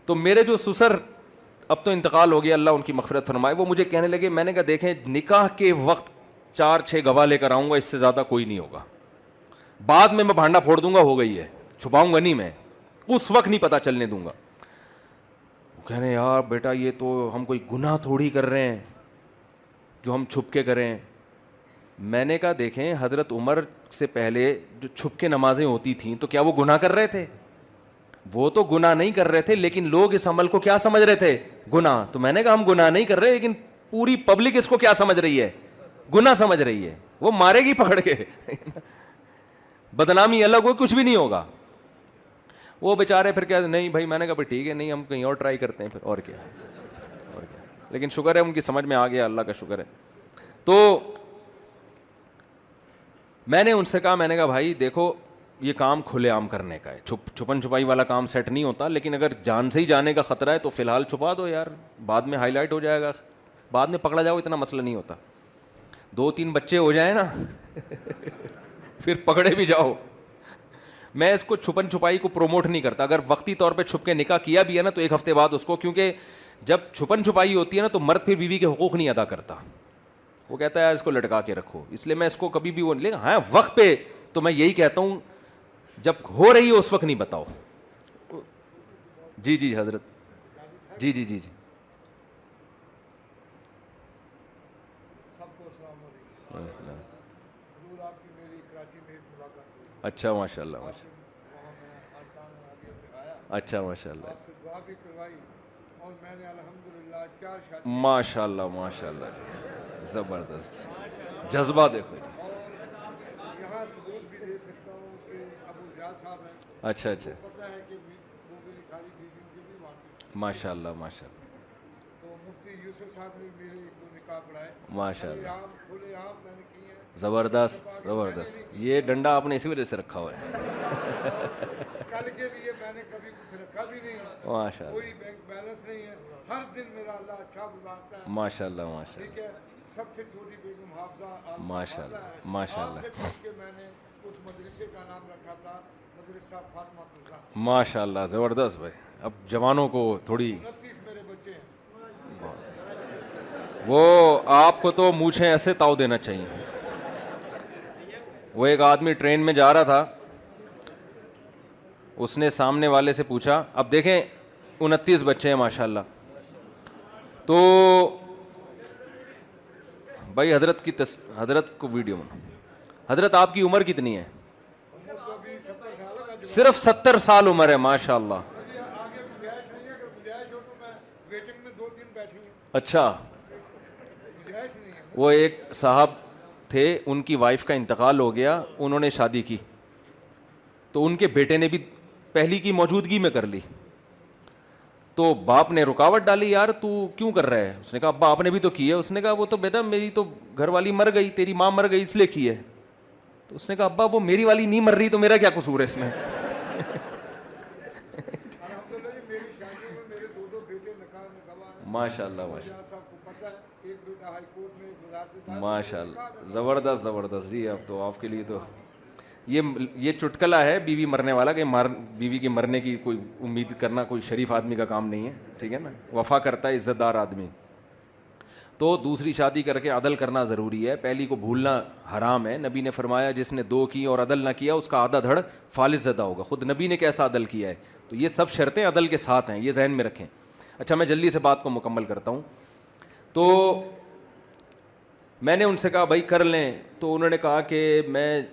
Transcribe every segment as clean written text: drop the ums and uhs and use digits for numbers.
تو میرے جو سسر اب تو انتقال ہو گیا, اللہ ان کی مغفرت فرمائے, وہ مجھے کہنے لگے, میں نے کہا دیکھیں نکاح کے وقت 4-6 گواہ لے کر آؤں گا, اس سے زیادہ کوئی نہیں ہوگا, بعد میں بھانڈا پھوڑ دوں گا, ہو گئی ہے, چھپاؤں گا نہیں, میں اس وقت نہیں پتہ چلنے دوں گا. کہنے یار بیٹا یہ تو ہم کوئی گناہ تھوڑی کر رہے ہیں جو ہم چھپ کے کریں. میں نے کہا دیکھیں حضرت عمر سے پہلے جو چھپ کے نمازیں ہوتی تھیں تو کیا وہ گناہ کر رہے تھے؟ وہ تو گناہ نہیں کر رہے تھے, لیکن لوگ اس عمل کو کیا سمجھ رہے تھے؟ گناہ. تو میں نے کہا ہم گناہ نہیں کر رہے, لیکن پوری پبلک اس کو کیا سمجھ رہی ہے؟ گناہ سمجھ رہی ہے. وہ مارے گی پکڑ کے, بدنامی الگ ہو, کچھ بھی نہیں ہوگا. وہ بیچارے پھر کیا, نہیں بھائی, میں نے کہا پھر ٹھیک ہے, نہیں ہم کہیں اور ٹرائی کرتے ہیں پھر, اور کیا. لیکن شکر ہے ان کی سمجھ میں آ گیا, اللہ کا شکر ہے. تو میں نے ان سے کہا, میں نے کہا بھائی دیکھو یہ کام کھلے عام کرنے کا ہے, چھپن چھپائی والا کام سیٹ نہیں ہوتا, لیکن اگر جان سے ہی جانے کا خطرہ ہے تو فی الحال چھپا دو یار, بعد میں ہائی لائٹ ہو جائے گا, بعد میں پکڑا جاؤ, اتنا مسئلہ نہیں ہوتا. 2-3 بچے ہو جائیں نا پھر پکڑے بھی جاؤ. میں اس کو چھپن چھپائی کو پروموٹ نہیں کرتا. اگر وقتی طور پہ چھپ کے نکاح کیا بھی ہے نا تو 1 ہفتے بعد اس کو, کیونکہ جب چھپن چھپائی ہوتی ہے نا تو مرد پھر بیوی کے حقوق نہیں ادا کرتا, وہ کہتا ہے یار اس کو لٹکا کے رکھو. اس لیے میں اس کو کبھی بھی وہ نہیں, ہاں وقت پہ تو میں یہی کہتا ہوں جب ہو رہی ہے اس وقت نہیں بتاؤ. جی جی حضرت, جی جی جی جی. اچھا ماشاء اللہ, اچھا ماشاء اللہ, ماشاء اللہ ماشاء اللہ, زبردست جذبہ دیکھو. اچھا اچھا, ماشاء اللہ ماشاء اللہ, ماشاء اللہ, زبردست زبردست. یہ ڈنڈا آپ نے اسی وجہ سے رکھا ہوا ہے. کل کے لیے میں نے کبھی کچھ رکھا بھی نہیں, ماشاء اللہ, کوئی بینک بیلنس نہیں ہے, ہر دن میرا اللہ اچھا گزارتا ہے. ماشاء اللہ ماشاء ٹھیک ہے, سب سے چھوٹی بیگم حافظہ, ماشاء اللہ ماشاء اللہ, سے پوچھ کے میں نے اس مدرسے کا نام رکھا تھا مدرسہ فاطمہ الزہرا. ماشاء اللہ زبردست بھائی. اب جوانوں کو تھوڑی, 29 میرے بچے ہیں. وہ آپ کو تو مونچھیں ایسے تاؤ دینا چاہیے. وہ ایک آدمی ٹرین میں جا رہا تھا, اس نے سامنے والے سے پوچھا, اب دیکھیں 29 بچے ہیں ماشاء اللہ, تو بھائی حضرت کی حضرت کو ویڈیو میں, حضرت آپ کی عمر کتنی ہے؟ صرف 70 سال عمر ہے, ماشاء اللہ. اچھا, وہ ایک صاحب تھے, ان کی وائف کا انتقال ہو گیا, انہوں نے شادی کی تو ان کے بیٹے نے بھی پہلی کی موجودگی میں کر لی. تو باپ نے رکاوٹ ڈالی, یار تو کیوں کر رہا ہے؟ اس نے کہا ابا آپ نے بھی تو کی ہے. اس نے کہا وہ تو بیٹا میری تو گھر والی مر گئی, تیری ماں مر گئی اس لیے کی ہے. تو اس نے کہا ابا وہ میری والی نہیں مر رہی تو میرا کیا قصور ہے اس میں؟ ماشاء اللہ ماشاء اللہ, زبردست زبردست. جی اب تو آپ کے لیے تو یہ چٹکلا ہے بیوی مرنے والا, کہ بیوی کے مرنے کی کوئی امید کرنا کوئی شریف آدمی کا کام نہیں ہے, ٹھیک ہے نا, وفا کرتا ہے عزت دار آدمی. تو دوسری شادی کر کے عدل کرنا ضروری ہے, پہلی کو بھولنا حرام ہے. نبی نے فرمایا جس نے 2 کی اور عدل نہ کیا اس کا آدھا دھڑ فالس زدہ ہوگا. خود نبی نے کیسا عدل کیا ہے, تو یہ سب شرطیں عدل کے ساتھ ہیں, یہ ذہن میں رکھیں. اچھا میں جلدی سے بات کو مکمل کرتا ہوں. تو میں نے ان سے کہا بھائی کر لیں, تو انہوں نے کہا کہ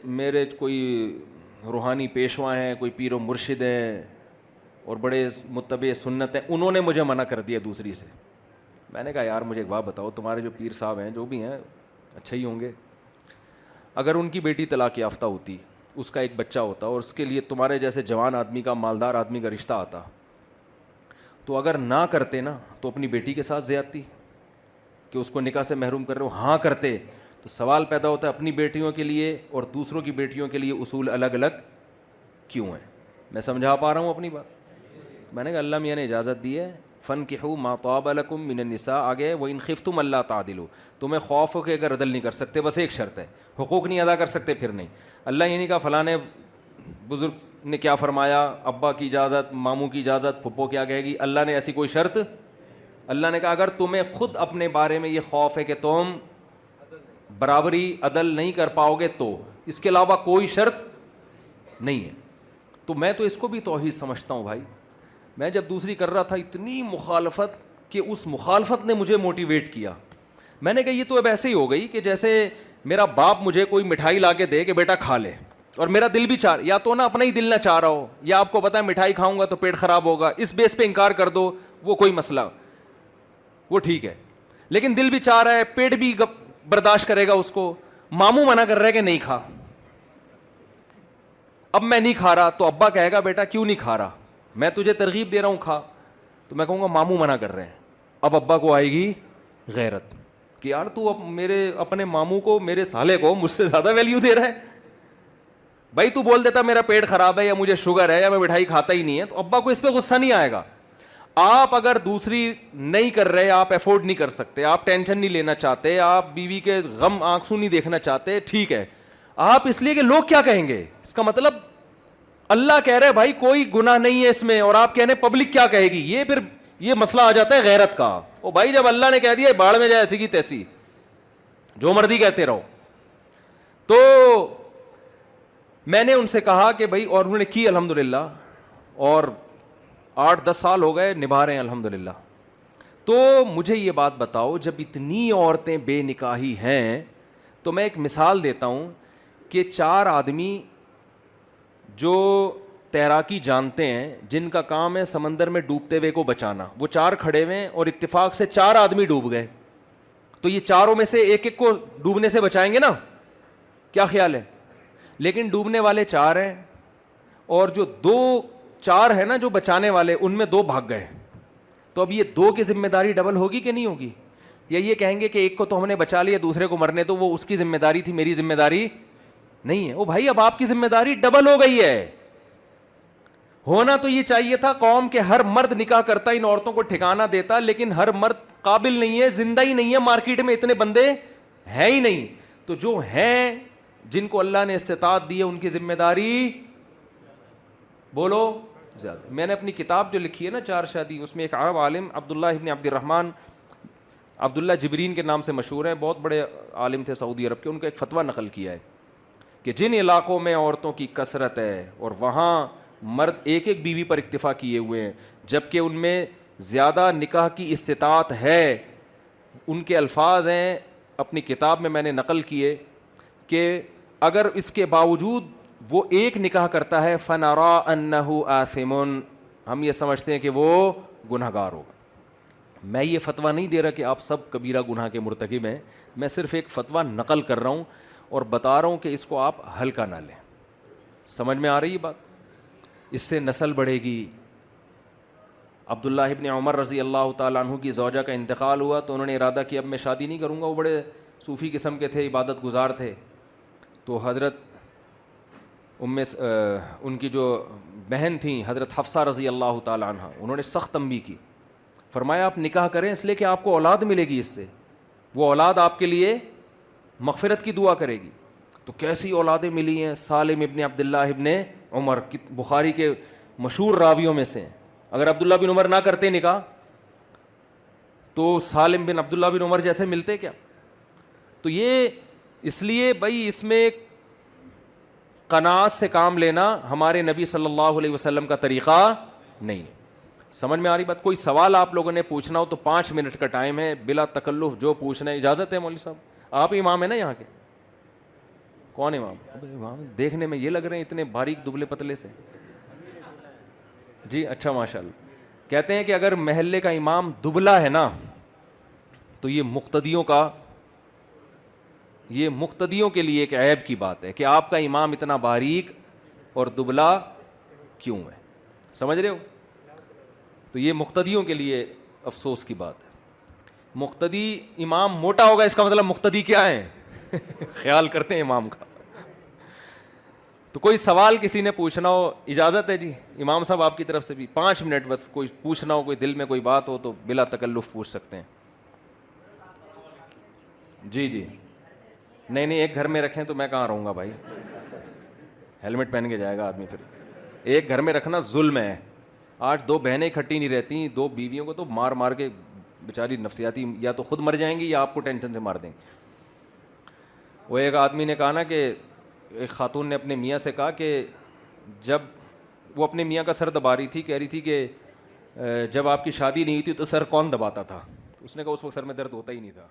میرے کوئی روحانی پیشوا ہیں, کوئی پیر و مرشد ہیں اور بڑے متبع سنت ہیں, انہوں نے مجھے منع کر دیا دوسری سے. میں نے کہا یار مجھے ایک بات بتاؤ, تمہارے جو پیر صاحب ہیں جو بھی ہیں اچھے ہی ہوں گے, اگر ان کی بیٹی طلاق یافتہ ہوتی, اس کا ایک بچہ ہوتا اور اس کے لیے تمہارے جیسے جوان آدمی کا, مالدار آدمی کا رشتہ آتا, تو اگر نہ کرتے نا تو اپنی بیٹی کے ساتھ زیادتی کہ اس کو نکاح سے محروم کر رہے ہو, ہاں کرتے تو سوال پیدا ہوتا ہے اپنی بیٹیوں کے لیے اور دوسروں کی بیٹیوں کے لیے اصول الگ الگ کیوں ہیں. میں سمجھا پا رہا ہوں اپنی بات؟ میں نے کہا اللہ میاں نے اجازت دی ہے, فَانْكِحُوا مَا طَابَ لَكُم مِّنَ النِّسَاءِ, آگے وَإِنْ خِفْتُمْ أَلَّا تَعْدِلُوا, تمہیں خوف ہو کہ اگر عدل نہیں کر سکتے, بس ایک شرط ہے, حقوق نہیں ادا کر سکتے پھر نہیں. اللہ یہ نہیں کہا فلاں نے بزرگ نے کیا فرمایا, ابا کی اجازت, ماموں کی اجازت, پھپھو کیا کہے گی, اللہ نے ایسی کوئی شرط, اللہ نے کہا اگر تمہیں خود اپنے بارے میں یہ خوف ہے کہ تم برابری عدل نہیں کر پاؤ گے تو اس کے علاوہ کوئی شرط نہیں ہے. تو میں تو اس کو بھی توحید سمجھتا ہوں بھائی. میں جب دوسری کر رہا تھا اتنی مخالفت کہ اس مخالفت نے مجھے موٹیویٹ کیا. میں نے کہا یہ تو اب ایسے ہی ہو گئی کہ جیسے میرا باپ مجھے کوئی مٹھائی لا کے دے کہ بیٹا کھا لے, اور میرا دل بھی چاہ, یا تو نا اپنا ہی دل نہ چاہ رہا ہو, یا آپ کو پتا ہے مٹھائی کھاؤں گا تو پیٹ خراب ہوگا, اس بیس پہ انکار کر دو, وہ کوئی مسئلہ, وہ ٹھیک ہے. لیکن دل بھی چاہ رہا ہے, پیٹ بھی برداشت کرے گا اس کو, ماموں منع کر رہا ہے کہ نہیں کھا, اب میں نہیں کھا رہا تو ابا کہے گا بیٹا کیوں نہیں کھا رہا, میں تجھے ترغیب دے رہا ہوں کھا, تو میں کہوں گا ماموں منع کر رہے ہیں. اب ابا کو آئے گی غیرت کہ یار تو اب میرے اپنے ماموں کو, میرے سالے کو مجھ سے زیادہ ویلیو دے رہا ہے. بھائی تو بول دیتا میرا پیٹ خراب ہے یا مجھے شوگر ہے یا میں مٹھائی کھاتا ہی نہیں ہے, تو ابا کو اس پہ غصہ نہیں آئے گا. آپ اگر دوسری نہیں کر رہے, آپ افورڈ نہیں کر سکتے, آپ ٹینشن نہیں لینا چاہتے, آپ بیوی کے غم آنسو نہیں دیکھنا چاہتے, ٹھیک ہے, آپ اس لیے کہ لوگ کیا کہیں گے, اس کا مطلب اللہ کہہ رہے بھائی کوئی گناہ نہیں ہے اس میں, اور آپ کہہ رہے پبلک کیا کہے گی. یہ پھر یہ مسئلہ آ جاتا ہے غیرت کا. او بھائی جب اللہ نے کہہ دیا باڑ میں جائے ایسی کی تیسی, جو مرضی کہتے رہو. تو میں نے ان سے کہا کہ بھائی, اور انہوں نے کی الحمدللہ, اور 8-10 سال ہو گئے نبھا رہے ہیں الحمدللہ. تو مجھے یہ بات بتاؤ, جب اتنی عورتیں بے نکاحی ہیں, تو میں ایک مثال دیتا ہوں کہ 4 آدمی جو تیراکی جانتے ہیں, جن کا کام ہے سمندر میں ڈوبتے ہوئے کو بچانا, وہ 4 کھڑے ہوئے ہیں اور اتفاق سے 4 آدمی ڈوب گئے, تو یہ چاروں میں سے ایک ایک کو ڈوبنے سے بچائیں گے نا, کیا خیال ہے؟ لیکن ڈوبنے والے 4 ہیں, اور جو 4 ہیں نا جو بچانے والے, ان میں 2 بھاگ گئے. تو اب یہ 2 کی ذمہ داری ڈبل ہوگی کہ نہیں ہوگی؟ یا یہ کہیں گے کہ ایک کو تو ہم نے بچا لیا, دوسرے کو مرنے تو وہ اس کی ذمہ داری تھی, میری ذمہ داری نہیں ہے. او بھائی اب آپ کی ذمہ داری ڈبل ہو گئی ہے. ہونا تو یہ چاہیے تھا قوم کے ہر مرد نکاح کرتا, ان عورتوں کو ٹھکانہ دیتا, لیکن ہر مرد قابل نہیں ہے, زندہ ہی نہیں ہے, مارکیٹ میں اتنے بندے ہیں ہی نہیں. تو جو ہیں, جن کو اللہ نے استطاعت دی ہے, ان کی ذمہ داری بولو زیادہ. میں نے اپنی کتاب جو لکھی ہے نا 4 شادی, اس میں ایک عرب عالم عبداللہ ابن عبد الرحمن, عبداللہ جبرین کے نام سے مشہور ہیں, بہت بڑے عالم تھے سعودی عرب کے, ان کا ایک فتویٰ نقل کیا ہے کہ جن علاقوں میں عورتوں کی کثرت ہے اور وہاں مرد ایک ایک بیوی پر اکتفا کیے ہوئے ہیں, جبکہ ان میں زیادہ نکاح کی استطاعت ہے, ان کے الفاظ ہیں اپنی کتاب میں نے نقل کیے کہ اگر اس کے باوجود وہ ایک نکاح کرتا ہے فنرا انہ آثم, ہم یہ سمجھتے ہیں کہ وہ گنہگار ہوگا. میں یہ فتویٰ نہیں دے رہا کہ آپ سب کبیرہ گناہ کے مرتکب ہیں, میں صرف ایک فتویٰ نقل کر رہا ہوں اور بتا رہا ہوں کہ اس کو آپ ہلکا نہ لیں. سمجھ میں آ رہی ہے بات؟ اس سے نسل بڑھے گی. عبداللہ ابن عمر رضی اللہ تعالیٰ عنہ کی زوجہ کا انتقال ہوا تو انہوں نے ارادہ کیا اب میں شادی نہیں کروں گا. وہ بڑے صوفی قسم کے تھے, عبادت گزار تھے. تو حضرت ان کی جو بہن تھیں حضرت حفصہ رضی اللہ تعالیٰ عنہ, انہوں نے سخت تنبیہ کی, فرمایا آپ نکاح کریں اس لیے کہ آپ کو اولاد ملے گی, اس سے وہ اولاد آپ کے لیے مغفرت کی دعا کرے گی. تو کیسی اولادیں ملی ہیں, سالم ابن عبداللہ ابن عمر, بخاری کے مشہور راویوں میں سے. اگر عبداللہ بن عمر نہ کرتے نکاح تو سالم بن عبداللہ بن عمر جیسے ملتے کیا؟ تو یہ اس لیے بھائی اس میں قناعت سے کام لینا ہمارے نبی صلی اللہ علیہ وسلم کا طریقہ نہیں ہے. سمجھ میں آ رہی بات؟ کوئی سوال آپ لوگوں نے پوچھنا ہو تو 5 منٹ کا ٹائم ہے, بلا تکلف جو پوچھنا ہے. اجازت ہے مولوی صاحب؟ آپ امام ہیں نا یہاں کے؟ کون امام؟ امام دیکھنے میں یہ لگ رہے ہیں اتنے باریک دبلے پتلے سے. جی اچھا ماشاء اللہ. کہتے ہیں کہ اگر محلے کا امام دبلا ہے نا تو یہ مقتدیوں کے لیے ایک عیب کی بات ہے کہ آپ کا امام اتنا باریک اور دبلا کیوں ہے. سمجھ رہے ہو؟ تو یہ مقتدیوں کے لیے افسوس کی بات ہے. مقتدی امام موٹا ہوگا اس کا مطلب مقتدی کیا ہے خیال کرتے ہیں امام کا. تو کوئی سوال کسی نے پوچھنا ہو, اجازت ہے جی امام صاحب آپ کی طرف سے بھی 5 منٹ بس, کوئی پوچھنا ہو, کوئی دل میں کوئی بات ہو تو بلا تکلف پوچھ سکتے ہیں. جی جی نہیں ایک گھر میں رکھیں تو میں کہاں رہوں گا بھائی, ہیلمٹ پہن کے جائے گا آدمی. پھر ایک گھر میں رکھنا ظلم ہے. آج 2 بہنیں اکٹھی نہیں رہتی, 2 بیویوں کو تو مار مار کے بیچاری نفسیاتی یا تو خود مر جائیں گی یا آپ کو ٹینشن سے مار دیں گے. وہ ایک آدمی نے کہا نا کہ ایک خاتون نے اپنے میاں سے کہا کہ جب وہ اپنے میاں کا سر دبا رہی تھی, کہہ رہی تھی کہ جب آپ کی شادی نہیں تھی تو سر کون دباتا تھا؟ اس نے کہا اس وقت سر میں درد ہوتا ہی نہیں تھا.